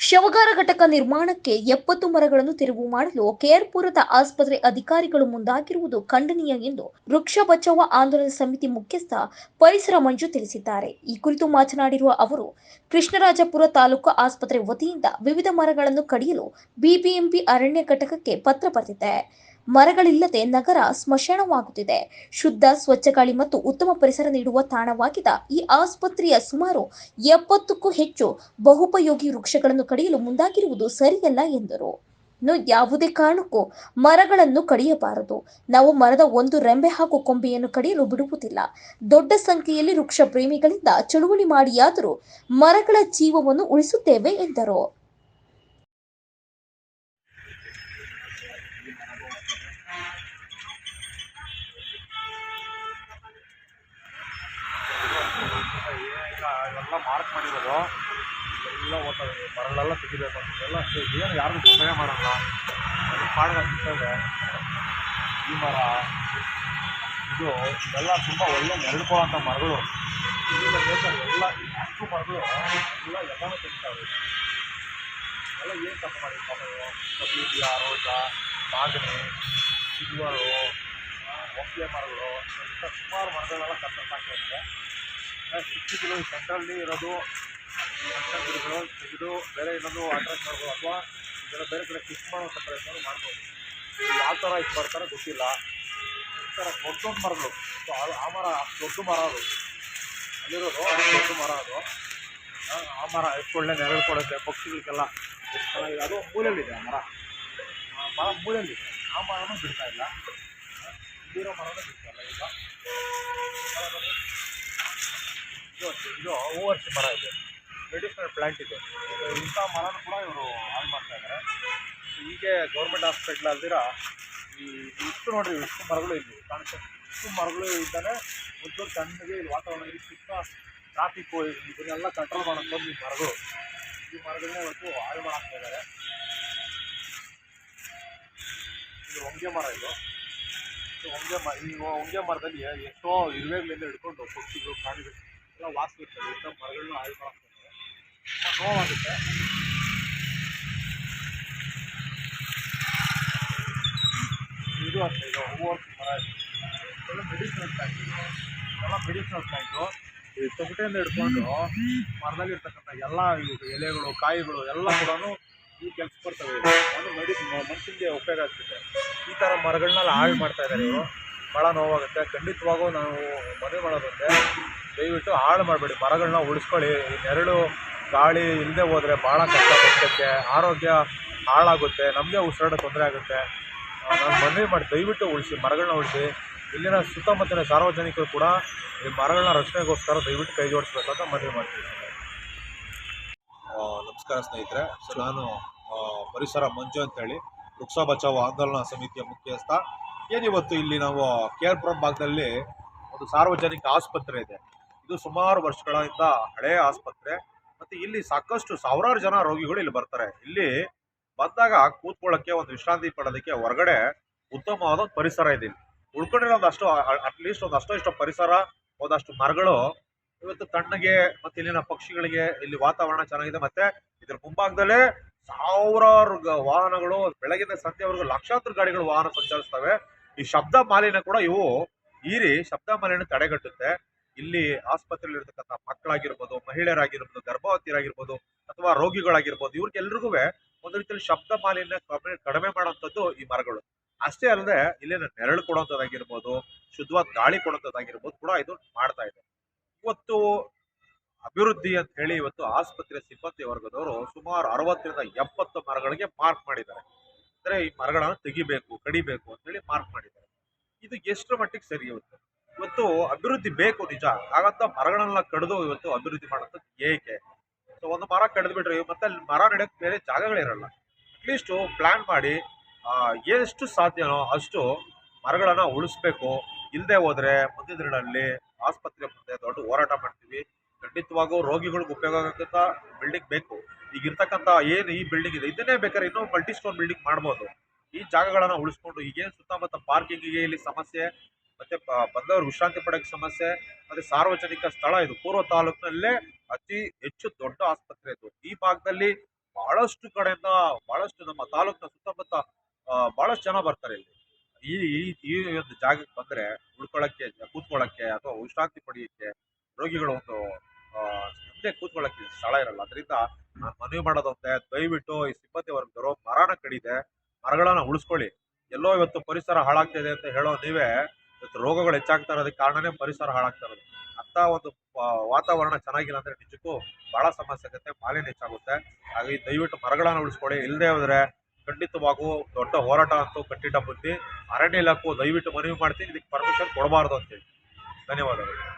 ಶವಗಾರ ಘಟಕ ನಿರ್ಮಾಣಕ್ಕೆ 70 ಮರಗಳನ್ನು ತೆರವು ಮಾಡಲು ಕೆಆರ್ಪುರದ ಆಸ್ಪತ್ರೆ ಅಧಿಕಾರಿಗಳು ಮುಂದಾಗಿರುವುದು ಖಂಡನೀಯ ಎಂದು ವೃಕ್ಷ ಬಚಾವ ಆಂದೋಲನ ಸಮಿತಿ ಮುಖ್ಯಸ್ಥ ಪರಿಸರ ಮಂಜು ತಿಳಿಸಿದ್ದಾರೆ. ಈ ಕುರಿತು ಮಾತನಾಡಿರುವ ಅವರು, ಕೃಷ್ಣರಾಜಪುರ ತಾಲೂಕು ಆಸ್ಪತ್ರೆ ವತಿಯಿಂದ ವಿವಿಧ ಮರಗಳನ್ನು ಕಡಿಯಲು ಬಿಬಿಎಂಪಿ ಅರಣ್ಯ ಘಟಕಕ್ಕೆ ಪತ್ರ ಬರೆದಿದೆ. ಮರಗಳಿಲ್ಲದೆ ನಗರ ಸ್ಮಶಾನವಾಗುತ್ತಿದೆ. ಶುದ್ಧ, ಸ್ವಚ್ಛ ಗಾಳಿ ಮತ್ತು ಉತ್ತಮ ಪರಿಸರ ನೀಡುವ ತಾಣವಾಗಿದ್ದ ಈ ಆಸ್ಪತ್ರೆಯ ಸುಮಾರು 70ಕ್ಕೂ ಹೆಚ್ಚು ಬಹುಪಯೋಗಿ ವೃಕ್ಷಗಳನ್ನು ಕಡಿಯಲು ಮುಂದಾಗಿರುವುದು ಸರಿಯಲ್ಲ ಎಂದರು. ಯಾವುದೇ ಕಾರಣಕ್ಕೂ ಮರಗಳನ್ನು ಕಡಿಯಬಾರದು. ನಾವು ಮರದ ಒಂದು ರೆಂಬೆ ಹಾಗೂ ಕೊಂಬೆಯನ್ನು ಕಡಿಯಲು ಬಿಡುವುದಿಲ್ಲ. ದೊಡ್ಡ ಸಂಖ್ಯೆಯಲ್ಲಿ ವೃಕ್ಷ ಪ್ರೇಮಿಗಳಿಂದ ಚಳುವಳಿ ಮಾಡಿಯಾದರೂ ಮರಗಳ ಜೀವವನ್ನು ಉಳಿಸುತ್ತೇವೆ ಎಂದರು. ಎಲ್ಲ ಮಾರ್ಕ್ ಮಾಡಿರೋದು ಎಲ್ಲ ಓದ್ತದೆ, ಮರಗಳೆಲ್ಲ ತೆಗಿಬೇಕು ಎಲ್ಲ ಏನು ಯಾರಿಗೂ ತೊಂದರೆ ಮಾಡಲ್ಲ. ಪಾಡ್ಗೆ ಈ ಮರ ಇದು ಇವೆಲ್ಲ ತುಂಬ ಒಳ್ಳೆ ನೆರಳುಕೊಳ್ಳೋಂಥ ಮರಗಳು. ಇಲ್ಲಿಂದ ಬೇಕಾದ್ರೆ ಎಲ್ಲ ಅಷ್ಟು ಮರಗಳು ಎಲ್ಲನೂ ತೆಗಿತಾವೆ. ಎಲ್ಲ ಏನು ತಪ್ಪು ಮಾಡಿ ಸತೀಬಿಯ, ರೋಜ, ಮಾಗಣಿ, ಸಿಲ್ವರು, ಒಪ್ಪಿಗೆ ಮರಗಳು ಇಂಥ ಸುಮಾರು ಮರಗಳೆಲ್ಲ ಕತ್ತರಿಸಾಕಿರುತ್ತೆ. ಸಿಕ್ಕಿದ್ರು ಸೆಂಟ್ರಲ್ಲಿ ಇರೋದು ಸಣ್ಣ ಗಿಡಗಳು ತೆಗೆದು ಬೇರೆ ಇನ್ನೊಂದು ಅಟ್ರಾಕ್ಟ್ ಮಾಡ್ಬೋದು, ಅಥವಾ ಇದೆಲ್ಲ ಬೇರೆ ಕಡೆ ಶಿಫ್ಟ್ ಮಾಡೋಂಥ ಪ್ರಯತ್ನ ಮಾಡ್ಬೋದು. ಯಾವ ಥರ ಇದು ಮಾಡ್ತಾರೆ ಗೊತ್ತಿಲ್ಲ. ಈ ಥರ ದೊಡ್ಡ ಮರಗಳು, ಆ ಮರ ದೊಡ್ಡ ಮರ, ಅದು ಅಲ್ಲಿರೋದು ದೊಡ್ಡ ಮರ, ಅದು ಆ ಮರ ಎಷ್ಟು ಒಳ್ಳೆ ನೆರಳು ಕೊಡುತ್ತೆ ಪಕ್ಷಿಗಳಿಗೆಲ್ಲ. ಎಷ್ಟು ಚೆನ್ನಾಗಿದೆ. ಅದು ಮೂಲೆಯಲ್ಲಿದೆ ಆ ಮರ ಮೂಲೆಯಲ್ಲಿದೆ. ಆ ಮರನೂ ಬಿಡ್ತಾ ಇಲ್ಲ, ಇಲ್ಲಿರೋ ಮರನೂ ಬಿಡ್ತಾ ಇಲ್ಲ. ಇದು ಹೂವರ್ಷಿ ಮರ ಇದೆ, ಮೆಡಿಸಿನಲ್ ಪ್ಲ್ಯಾಂಟ್ ಇದೆ. ಇಂಥ ಮರನೂ ಕೂಡ ಇವರು ಹಾಳು ಮಾಡ್ತಾ ಇದ್ದಾರೆ. ಹೀಗೆ ಗೌರ್ಮೆಂಟ್ ಹಾಸ್ಪಿಟ್ಲ್ ಅಲ್ದಿರ ಇಷ್ಟು ನೋಡಿರಿ, ಇಷ್ಟು ಮರಗಳು ಇಲ್ಲಿ ಕಾಣಿಸ್ತದೆ. ಇಷ್ಟು ಮರಗಳು ಇದ್ದಾನೆ ಒಂಚೂರು ತಣ್ಣಗೆ ಇಲ್ಲಿ ವಾತಾವರಣ ಸುತ್ತ ಟ್ರಾಫಿಕ್ಕು ಇದನ್ನೆಲ್ಲ ಕಂಟ್ರೋಲ್ ಮಾಡೋಕ್ಕೆ ಈ ಮರಗಳು, ಈ ಮರಗಳನ್ನ ಇವತ್ತು ಹಾಳು ಮಾಡ್ತಾ ಇದ್ದಾರೆ. ಇದು ಹೊಂಗೆ ಮರ. ಇದು ಹೊಂಗೆ ಮರದಲ್ಲಿ ಎಷ್ಟೋ ಇರುವೆಗಳಿಂದ ಹಿಡ್ಕೊಂಡು ಪಕ್ಷಿಗಳು, ಪ್ರಾಣಿಗಳು ಎಲ್ಲ ವಾಸ ಇರ್ತದೆ. ಇಂಥ ಮರಗಳನ್ನ ಹಾಳು ಮಾಡ್ತಾ ಇದ್ದಾರೆ. ತುಂಬ ನೋವಾಗುತ್ತೆ. ಇದು ಅಷ್ಟೇ, ಇದು ಹೂವರ್ಷಿ ಮರ. ಇದೆಲ್ಲ ಮೆಡಿಸಿನಲ್ ಪ್ಲ್ಯಾಂಟ್. ಇದೆಲ್ಲ ಮೆಡಿಸಿನಲ್ ಪ್ಲ್ಯಾಂಟು. ಈ ತೊಗಟೆಯಿಂದ ಹಿಡ್ಕೊಂಡು ಮರದಲ್ಲಿ ಇರ್ತಕ್ಕಂಥ ಎಲ್ಲ ಎಲೆಗಳು, ಕಾಯಿಗಳು ಎಲ್ಲ ಕೂಡ ಈ ಕೆಲಸ ಬರ್ತವೆ. ಅದು ಮನುಷ್ಯನಿಗೆ ಉಪಯೋಗ ಆಗ್ತದೆ. ಈ ಥರ ಮರಗಳನ್ನೆಲ್ಲ ಹಾಳು ಮಾಡ್ತಾ ಇದ್ದಾರೆ ಇವರು. ಭಾಳ ನೋವಾಗುತ್ತೆ. ಖಂಡಿತವಾಗೂ ನಾವು ಮನವಿ ಮಾಡೋದಂತೆ, ದಯವಿಟ್ಟು ಹಾಳು ಮಾಡಬೇಡಿ, ಮರಗಳನ್ನ ಉಳಿಸ್ಕೊಳ್ಳಿ. ಈ ನೆರಳು ಗಾಳಿ ಇಲ್ಲದೆ ಹೋದರೆ ಭಾಳ ಕಷ್ಟ ಬರ್ತಕ್ಕೆ, ಆರೋಗ್ಯ ಹಾಳಾಗುತ್ತೆ, ನಮಗೆ ಉಸಿರಾಡೋ ತೊಂದರೆ ಆಗುತ್ತೆ. ನಾನು ಮನವಿ ಮಾಡಿ ದಯವಿಟ್ಟು ಉಳಿಸಿ, ಮರಗಳನ್ನ ಉಳಿಸಿ. ಇಲ್ಲಿನ ಸುತ್ತಮುತ್ತಲಿನ ಸಾರ್ವಜನಿಕರು ಕೂಡ ಈ ಮರಗಳನ್ನ ರಕ್ಷಣೆಗೋಸ್ಕರ ದಯವಿಟ್ಟು ಕೈ ಜೋಡಿಸ್ಬೇಕಂತ ಮನವಿ ಮಾಡ್ತೀನಿ. ನಮಸ್ಕಾರ ಸ್ನೇಹಿತರೆ. ನಾನು ಪರಿಸರ ಮಂಜು ಅಂತೇಳಿ ವೃಕ್ಷ ಬಚಾವ್ ಆಂದೋಲನ ಸಮಿತಿಯ ಮುಖ್ಯಸ್ಥ. ಏನಿವತ್ತು ಇಲ್ಲಿ ನಾವು ಕೆಆರ್ಪುರಂ ಭಾಗದಲ್ಲಿ ಒಂದು ಸಾರ್ವಜನಿಕ ಆಸ್ಪತ್ರೆ ಇದೆ. ಇದು ಸುಮಾರು ವರ್ಷಗಳಿಂದ ಹಳೆಯ ಆಸ್ಪತ್ರೆ. ಮತ್ತು ಇಲ್ಲಿ ಸಾಕಷ್ಟು ಸಾವಿರಾರು ಜನ ರೋಗಿಗಳು ಇಲ್ಲಿ ಬರ್ತಾರೆ. ಇಲ್ಲಿ ಬಂದಾಗ ಕೂತ್ಕೊಳ್ಳೋಕ್ಕೆ, ಒಂದು ವಿಶ್ರಾಂತಿ ಪಡೋದಕ್ಕೆ ಹೊರಗಡೆ ಉತ್ತಮವಾದ ಒಂದು ಪರಿಸರ ಇದೆ. ಇಲ್ಲಿ ಉಳ್ಕೊಂಡಿರೋ ಒಂದಷ್ಟು, ಅಟ್ಲೀಸ್ಟ್ ಒಂದಷ್ಟು ಇಷ್ಟು ಪರಿಸರ, ಒಂದಷ್ಟು ಮರಗಳು ಇವತ್ತು ತಣ್ಣಗೆ, ಮತ್ತು ಇಲ್ಲಿನ ಪಕ್ಷಿಗಳಿಗೆ ಇಲ್ಲಿ ವಾತಾವರಣ ಚೆನ್ನಾಗಿದೆ. ಮತ್ತು ಇದ್ರ ಮುಂಭಾಗದಲ್ಲೇ ಸಾವಿರಾರು ವಾಹನಗಳು ಬೆಳಗಿನ ಸಂಜೆವರೆಗೂ ಲಕ್ಷಾಂತರ ಗಾಡಿಗಳು ವಾಹನ ಸಂಚರಿಸ್ತವೆ. ಈ ಶಬ್ದ ಮಾಲಿನ್ಯ ಕೂಡ ಇವು ಹೀರಿ ಶಬ್ದ ಮಾಲಿನ್ಯ ತಡೆಗಟ್ಟುತ್ತೆ. ಇಲ್ಲಿ ಆಸ್ಪತ್ರೆಯಲ್ಲಿ ಇರ್ತಕ್ಕಂಥ ಮಕ್ಕಳಾಗಿರ್ಬೋದು, ಮಹಿಳೆಯರಾಗಿರ್ಬೋದು, ಗರ್ಭವತಿಯರಾಗಿರ್ಬೋದು, ಅಥವಾ ರೋಗಿಗಳಾಗಿರ್ಬೋದು, ಇವ್ರಿಗೆಲ್ರಿಗೂ ಒಂದು ರೀತಿಯಲ್ಲಿ ಶಬ್ದ ಮಾಲಿನ್ಯ ಕಡಿಮೆ ಮಾಡುವಂಥದ್ದು ಈ ಮರಗಳು. ಅಷ್ಟೇ ಅಲ್ಲದೆ ಇಲ್ಲಿನ ನೆರಳು ಕೊಡುವಂಥದ್ದಾಗಿರ್ಬೋದು, ಶುದ್ಧವಾದ ಗಾಳಿ ಕೊಡುವಂಥದ್ದಾಗಿರ್ಬೋದು ಕೂಡ ಇದು ಮಾಡ್ತಾ ಇದೆ. ಇವತ್ತು ಅಭಿವೃದ್ಧಿ ಅಂತ ಹೇಳಿ ಇವತ್ತು ಆಸ್ಪತ್ರೆ ಸಿಬ್ಬಂದಿ ವರ್ಗದವರು ಸುಮಾರು 60ರಿಂದ 70 ಮರಗಳಿಗೆ ಮಾರ್ಕ್ ಮಾಡಿದ್ದಾರೆ. ಅಂದರೆ ಈ ಮರಗಳನ್ನು ತೆಗಿಬೇಕು, ಕಡಿಬೇಕು ಅಂತೇಳಿ ಮಾರ್ಕ್ ಮಾಡಿದ್ದಾರೆ. ಇದು ಎಷ್ಟರ ಮಟ್ಟಿಗೆ ಸರಿ? ಇವತ್ತು ಅಭಿವೃದ್ಧಿ ಬೇಕು ನಿಜ, ಹಾಗಂತ ಮರಗಳನ್ನೆಲ್ಲ ಕಡಿದು ಇವತ್ತು ಅಭಿವೃದ್ಧಿ ಮಾಡೋದು ಏಕೆ? ಸೊ ಒಂದು ಮರ ಕಡಿದು ಬಿಟ್ರೆ ಮತ್ತೆ ಅಲ್ಲಿ ಮರ ನೆಡಕ್ಕೆ ಬೇರೆ ಜಾಗಗಳಿರಲ್ಲ. ಅಟ್ಲೀಸ್ಟು ಪ್ಲ್ಯಾನ್ ಮಾಡಿ ಎಷ್ಟು ಸಾಧ್ಯನೋ ಅಷ್ಟು ಮರಗಳನ್ನು ಉಳಿಸ್ಬೇಕು. ಇಲ್ಲದೆ ಹೋದರೆ ಮುಂದಿನ ದಿನಗಳಲ್ಲಿ ಆಸ್ಪತ್ರೆ ಮುಂದೆ ದೊಡ್ಡ ಹೋರಾಟ ಮಾಡ್ತೀವಿ. ಖಂಡಿತವಾಗೂ ರೋಗಿಗಳಿಗೆ ಉಪಯೋಗ ಆಗಂತ ಬಿಲ್ಡಿಂಗ್ ಬೇಕು. ಈಗಿರ್ತಕ್ಕಂಥ ಏನು ಈ ಬಿಲ್ಡಿಂಗ್ ಇದೆ, ಇದನ್ನೇ ಬೇಕಾದ್ರೆ ಇನ್ನೂ ಮಲ್ಟಿ ಸ್ಟೋರ್ ಬಿಲ್ಡಿಂಗ್ ಮಾಡ್ಬೋದು. ಈ ಜಾಗಗಳನ್ನು ಉಳಿಸ್ಕೊಂಡು ಈಗೇನು ಸುತ್ತಮುತ್ತ ಪಾರ್ಕಿಂಗಿಗೆ ಇಲ್ಲಿ ಸಮಸ್ಯೆ, ಮತ್ತು ಬಂದವರು ವಿಶ್ರಾಂತಿ ಪಡೆಯೋಕ್ಕೆ ಸಮಸ್ಯೆ, ಮತ್ತು ಸಾರ್ವಜನಿಕ ಸ್ಥಳ ಇದು. ಪೂರ್ವ ತಾಲೂಕಿನಲ್ಲೇ ಅತಿ ಹೆಚ್ಚು ದೊಡ್ಡ ಆಸ್ಪತ್ರೆ ಇದು. ಈ ಭಾಗದಲ್ಲಿ ಬಹಳಷ್ಟು ಕಡೆಯಿಂದ ಬಹಳಷ್ಟು ನಮ್ಮ ತಾಲೂಕಿನ ಸುತ್ತಮುತ್ತ ಬಹಳಷ್ಟು ಜನ ಬರ್ತಾರೆ ಇಲ್ಲಿ. ಈ ಈ ಈ ಒಂದು ಜಾಗಕ್ಕೆ ಬಂದ್ರೆ ಉಳ್ಕೊಳ್ಳಕ್ಕೆ, ಕೂತ್ಕೊಳ್ಳಕ್ಕೆ ಅಥವಾ ವಿಶ್ರಾಂತಿ ಪಡೆಯಕ್ಕೆ ರೋಗಿಗಳು ಒಂದು ಆ, ಹಿಂದೆ ಕೂತ್ಕೊಳ್ಳಕ್ಕೆ ಸ್ಥಳ ಇರಲ್ಲ. ಅದರಿಂದ ನಾನು ಮನವಿ ಮಾಡೋದೊಂದೇ, ದಯವಿಟ್ಟು ಈ ಸಿಬ್ಬಂದಿ ವರ್ಗದವರು ಮರನ ಕಡಿದೆ ಮರಗಳನ್ನ ಉಳಿಸ್ಕೊಳ್ಳಿ. ಎಲ್ಲೋ ಇವತ್ತು ಪರಿಸರ ಹಾಳಾಗ್ತಿದೆ ಅಂತ ಹೇಳೋ ನೀವೇ, ಇವತ್ತು ರೋಗಗಳು ಹೆಚ್ಚಾಗ್ತಾ ಇರೋದಕ್ಕೆ ಕಾರಣನೇ ಪರಿಸರ ಹಾಳಾಗ್ತಾ ಇರೋದು. ಅಂತ ಒಂದು ವಾತಾವರಣ ಚೆನ್ನಾಗಿಲ್ಲ ಅಂದ್ರೆ ನಿಜಕ್ಕೂ ಬಹಳ ಸಮಸ್ಯೆ ಆಗುತ್ತೆ, ಮಾಲಿನ್ಯ ಹೆಚ್ಚಾಗುತ್ತೆ. ಹಾಗಾಗಿ ದಯವಿಟ್ಟು ಮರಗಳನ್ನ ಉಳಿಸ್ಕೊಳ್ಳಿ. ಇಲ್ಲದೆ ಹೋದ್ರೆ ಖಂಡಿತವಾಗೂ ದೊಡ್ಡ ಹೋರಾಟ ಅಂತೂ ಕಟ್ಟಿಟ್ಟ ಬುದ್ಧಿ. ಅರಣ್ಯ ಇಲಾಖೆ ದಯವಿಟ್ಟು ಮನವಿ ಮಾಡ್ತೀನಿ, ಇದಕ್ಕೆ ಪರ್ಮಿಷನ್ ಕೊಡಬಾರ್ದು ಅಂತೇಳಿ. ಧನ್ಯವಾದಗಳು.